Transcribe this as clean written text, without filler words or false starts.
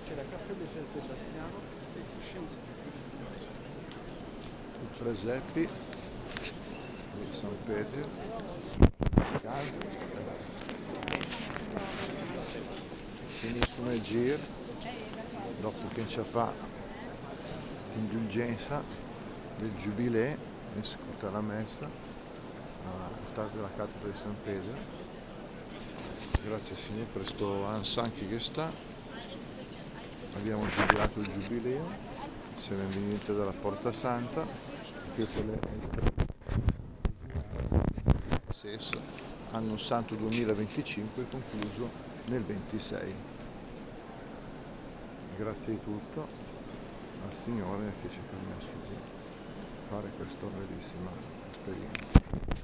C'è la cappella di San Sebastiano e si scende giù. Il presepi di San Pietro, finito nel giro, dopo che ci fa l'indulgenza del giubileo, è scusa la messa all'altare della cattedra di San Pietro. Grazie Signore per questo ansanchi che sta. Abbiamo giubilato il giubileo, siamo venuti dalla Porta Santa, questo è il anno santo 2025 concluso nel 26. Grazie di tutto al Signore che ci ha permesso di fare questa bellissima esperienza.